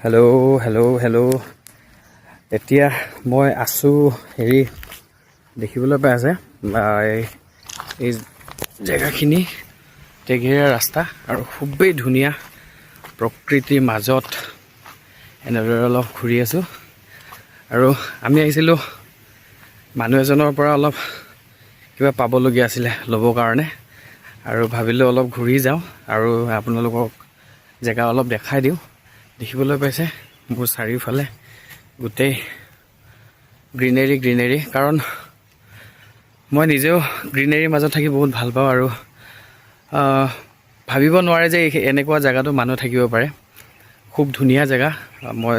Hello' এতিয়া মই আছোঁ হেৰি দেখিবলৈ পাই আছে এই জেগাখিনি তেঘেৰীয়া ৰাস্তা আৰু খুবেই ধুনীয়া প্ৰকৃতিৰ মাজত এনেদৰে অলপ ঘূৰি আছোঁ আৰু আমি আহিছিলোঁ মানুহ এজনৰ পৰা অলপ কিবা পাবলগীয়া আছিলে ল'বৰ কাৰণে আৰু ভাবিলোঁ অলপ ঘূৰি যাওঁ আৰু আপোনালোকক জেগা অলপ দেখাই দিওঁ। দেখিবলৈ পাইছে মোৰ চাৰিওফালে গোটেই গ্ৰীনেৰী কাৰণ মই নিজেও গ্ৰীনেৰীৰ মাজত থাকি বহুত ভাল পাওঁ আৰু ভাবিব নোৱাৰে যে এনেকুৱা জেগাতো মানুহ থাকিব পাৰে। খুব ধুনীয়া জেগা মই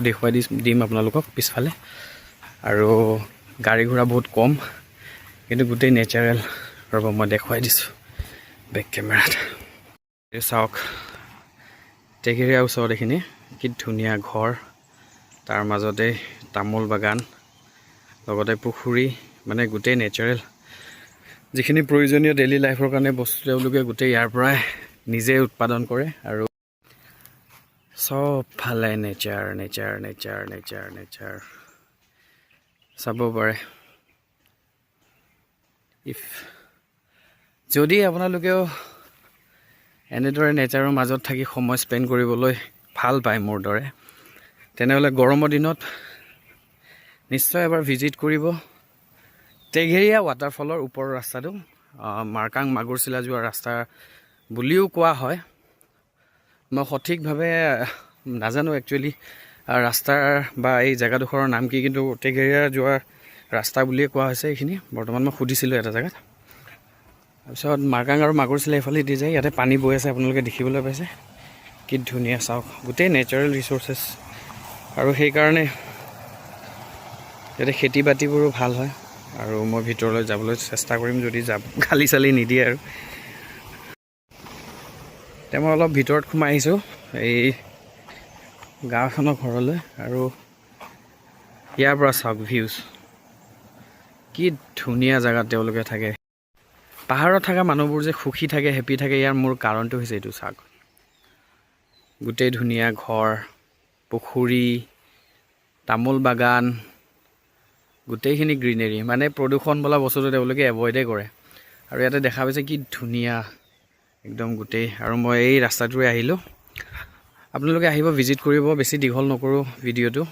দেখুৱাই দিম আপোনালোকক পিছফালে আৰু গাড়ী ঘোঁৰা বহুত কম কিন্তু গোটেই নেচাৰেল ৰ'ব মই দেখুৱাই দিছোঁ বেক কেমেৰাত। চাওক তেঘেৰীয়া ওচৰত এইখিনি কি ধুনীয়া ঘৰ, তাৰ মাজতে তামোল বাগান, লগতে পুখুৰী, মানে গোটেই নেচাৰেল যিখিনি প্ৰয়োজনীয় ডেইলি লাইফৰ কাৰণে বস্তু তেওঁলোকে গোটেই ইয়াৰ পৰাই নিজে উৎপাদন কৰে আৰু চবফালে নেচাৰ চাব পাৰে। যদি আপোনালোকেও এনেদৰে নেচাৰৰ মাজত থাকি সময় স্পেণ্ড কৰিবলৈ ভাল পায় মোৰ দৰে, তেনেহ'লে গৰমৰ দিনত নিশ্চয় এবাৰ ভিজিট কৰিব তেঘেৰীয়া ৱাটাৰফলৰ ওপৰৰ ৰাস্তাটো। মাৰ্কাং মাগুৰচিলা যোৱা ৰাস্তা বুলিও কোৱা হয়। মই সঠিকভাৱে নাজানো একচুৱেলি ৰাস্তাৰ বা এই জেগাডোখৰৰ নাম কি, কিন্তু তেঘেৰীয়া যোৱা ৰাস্তা বুলিয়ে কোৱা হৈছে এইখিনি। বৰ্তমান মই সুধিছিলোঁ এটা জেগাত। তাৰপিছত মাৰ্কাং আৰু মাগুৰচিলা এইফালে দি যায়, ইয়াতে পানী বৈ আছে আপোনালোকে দেখিবলৈ পাইছে কি ধুনীয়া। চাওক গোটেই নেচাৰেল ৰিচোৰ্চেছ আৰু সেইকাৰণে ইয়াতে খেতি বাতিবোৰো ভাল হয়। আৰু মই ভিতৰলৈ যাবলৈ চেষ্টা কৰিম যদি খালি চালি নিদিয়ে আৰু। এতিয়া মই অলপ ভিতৰত সোমাই আহিছোঁ এই গাঁওখনৰ ঘৰলৈ আৰু ইয়াৰ পৰা চাওক ভিউজ কি ধুনীয়া জেগাত তেওঁলোকে থাকে। পাহাৰত থকা মানুহবোৰ যে সুখী থাকে, হেপী থাকে, ইয়াৰ মূল কাৰণটো হৈছে এইটো। চাওক গোটেই ধুনীয়া ঘৰ, পুখুৰী, তামোল বাগান, গোটেইখিনি গ্ৰীনেৰী, মানে প্ৰদূষণ বোলা বস্তুটো তেওঁলোকে এভইডেই কৰে। আৰু ইয়াতে দেখা পাইছে কি ধুনীয়া একদম গোটেই। আৰু মই এই ৰাস্তাটোৰে আহিলোঁ, আপোনালোকে আহিব, ভিজিট কৰিব। বেছি দীঘল নকৰোঁ ভিডিঅ'টো।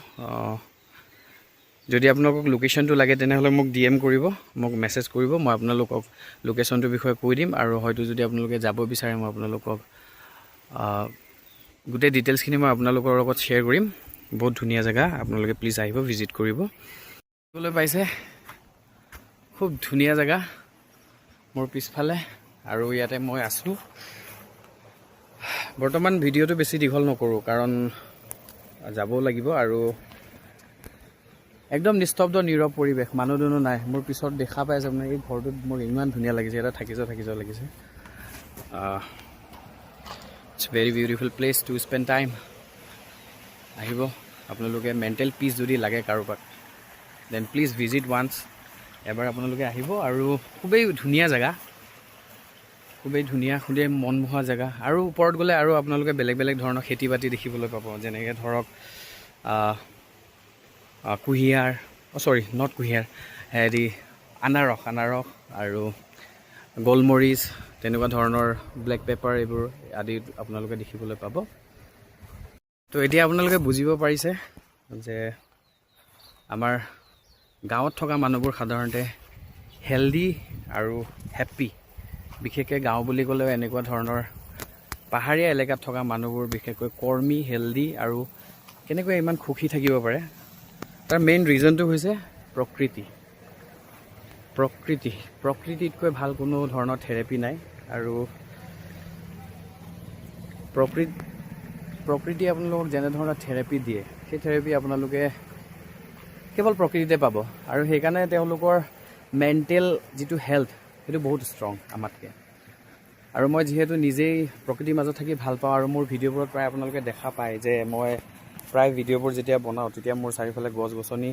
যদি আপোনালোকক লোকেশ্যনটো লাগে তেনেহ'লে মোক DM কৰিব, মোক মেছেজ কৰিব, মই আপোনালোকক লোকেশ্যনটোৰ বিষয়ে কৈ দিম। আৰু হয়তো যদি আপোনালোকে যাব বিচাৰে মই আপোনালোকক গোটেই ডিটেইলছখিনি মই আপোনালোকৰ লগত শ্বেয়াৰ কৰিম। বহুত ধুনীয়া জেগা, আপোনালোকে প্লিজ আহিব, ভিজিট কৰিব। দেখিবলৈ পাইছে খুব ধুনীয়া জেগা মোৰ পিছফালে আৰু ইয়াতে মই আছোঁ বৰ্তমান। ভিডিঅ'টো বেছি দীঘল নকৰোঁ কাৰণ যাবও লাগিব আৰু একদম নিস্তব্ধ নীৰৱ পৰিৱেশ, মানুহ দুনো নাই। মোৰ পিছত দেখা পাই আছে আপোনাৰ এই ঘৰটোত মোৰ ইমান ধুনীয়া লাগিছে, এটা থাকি যোৱা লাগিছে। It's very beautiful place to spend time. আহিব আপোনালোকে, মেণ্টেল পিচ যদি লাগে কাৰোবাক দেন প্লিজ ভিজিট ওৱান্স। এবাৰ আপোনালোকে আহিব আৰু খুবেই ধুনীয়া জেগা, খুবেই মনমোহা জেগা। আৰু ওপৰত গ'লে আৰু আপোনালোকে বেলেগ ধৰণৰ খেতি বাতি দেখিবলৈ পাব, যেনেকৈ ধৰক কুঁহিয়াৰ, নট কুঁহিয়াৰ, হেৰি আনাৰস আৰু গোলমৰিচ, তেনেকুৱা ধৰণৰ ব্লেক পেপাৰ, এইবোৰ আদি আপোনালোকে দেখিবলৈ পাব। তো এতিয়া আপোনালোকে বুজিব পাৰিছে যে আমাৰ গাঁৱত থকা মানুহবোৰ সাধাৰণতে হেল্ডি আৰু হেপ্পী। বিশেষকৈ গাঁও বুলি ক'লেও এনেকুৱা ধৰণৰ পাহাৰীয়া এলেকাত থকা মানুহবোৰ বিশেষকৈ কৰ্মী, হেল্ডি আৰু কেনেকৈ ইমান সুখী থাকিব পাৰে, তাৰ মেইন ৰিজনটো হৈছে প্ৰকৃতিতকৈ ভাল কোনো ধৰণৰ থেৰাপি নাই। আৰু প্ৰকৃতি আপোনালোকক যেনেধৰণৰ থেৰাপি দিয়ে, সেই থেৰাপি আপোনালোকে কেৱল প্ৰকৃতিতে পাব। আৰু সেইকাৰণে তেওঁলোকৰ মেণ্টেল যিটো হেল্থ সেইটো বহুত ষ্ট্ৰং আমাতকৈ। আৰু মই যিহেতু নিজেই প্ৰকৃতিৰ মাজত থাকি ভাল পাওঁ আৰু মোৰ ভিডিঅ'বোৰত প্ৰায় আপোনালোকে দেখা পায় যে মই প্ৰায় ভিডিঅ'বোৰ যেতিয়া বনাওঁ তেতিয়া মোৰ চাৰিওফালে গছ গছনি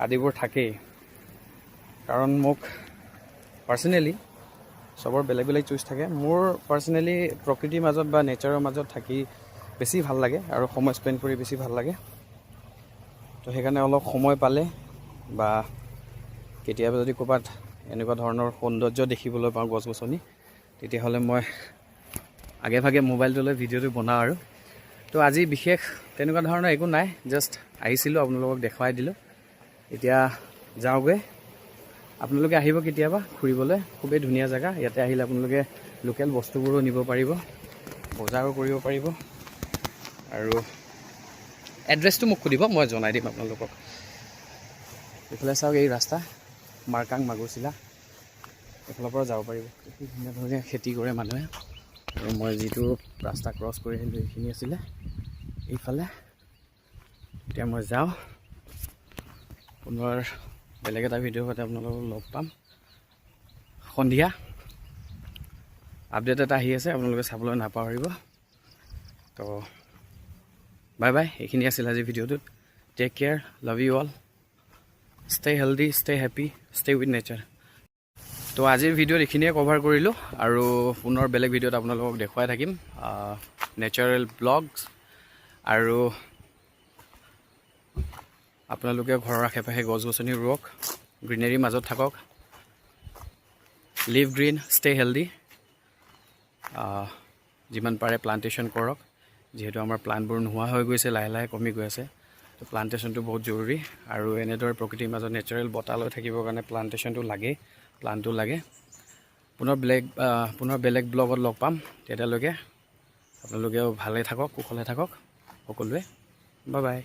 আদিবোৰ থাকেই। কাৰণ মোক পাৰ্চনেলি চবৰ বেলেগ চুইচ থাকে। মোৰ পাৰ্চনেলি প্ৰকৃতিৰ মাজত বা নেচাৰৰ মাজত থাকি বেছি ভাল লাগে আৰু সময় স্পেণ্ড কৰি বেছি ভাল লাগে। তো সেইকাৰণে অলপ সময় পালে বা কেতিয়াবা যদি ক'ৰবাত এনেকুৱা ধৰণৰ সৌন্দৰ্য দেখিবলৈ পাওঁ গছ গছনি, তেতিয়াহ'লে মই আগে ভাগে মোবাইলটোলৈ ভিডিঅ'টো বনাওঁ আৰু। তো আজি বিশেষ তেনেকুৱা ধৰণৰ একো নাই, জাষ্ট আহিছিলোঁ আপোনালোকক দেখুৱাই দিলোঁ। এতিয়া যাওঁগৈ। আপোনালোকে আহিব কেতিয়াবা ফুৰিবলৈ, খুবেই ধুনীয়া জেগা। ইয়াতে আহিলে আপোনালোকে লোকেল বস্তুবোৰো নিব পাৰিব, বজাৰো কৰিব পাৰিব। আৰু এড্ৰেছটো মোক সুধিব, মই জনাই দিম আপোনালোকক। এইফালে চাওক, এই ৰাস্তা মাৰকাং মাগুৰচিলা, এইফালৰ পৰা যাব পাৰিব। ধুনীয়া ধুনীয়া খেতি কৰে মানুহে। আৰু মই যিটো ৰাস্তা ক্ৰছ কৰি আহিলোঁ এইখিনি আছিলে এইফালে। এতিয়া মই যাওঁ, পুনৰ বেলেগ এটা ভিডিঅ'ৰ সৈতে আপোনালোকক লগ পাম সন্ধিয়া। আপডেট এটা আহি আছে, আপোনালোকে চাবলৈ নাপাহৰিব। তো বাই বাই, এইখিনি আছিল আজি ভিডিঅ'টোত। Take care, love you all, stay healthy, stay happy, stay with nature. তো আজিৰ ভিডিঅ'ত এইখিনিয়ে কভাৰ কৰিলোঁ, আৰু পুনৰ বেলেগ ভিডিঅ'ত আপোনালোকক দেখুৱাই থাকিম নেচাৰেল ব্লগছ। আৰু আপোনালোকে ঘৰৰ আশে পাশে গছ গছনি ৰুৱক, গ্ৰীনেৰীৰ মাজত থাকক, লিভ গ্ৰীণ, ষ্টে হেল্ডি। যিমান পাৰে প্লান্টেশ্যন কৰক, যিহেতু আমাৰ প্লাণ্টবোৰ নোহোৱা হৈ গৈছে, লাহে লাহে কমি গৈ আছে। তো প্লান্টেশ্যনটো বহুত জৰুৰী, আৰু এনেদৰে প্ৰকৃতিৰ মাজত নেচাৰেল বতাহ লৈ থাকিবৰ কাৰণে প্লান্টেশ্যনটো লাগেই, প্লাণ্টটো লাগে। পুনৰ বেলেগ ব্লগত লগ পাম। তেতিয়ালৈকে আপোনালোকেও ভালে থাকক, কুশলে থাকক সকলোৱে। Bye bye.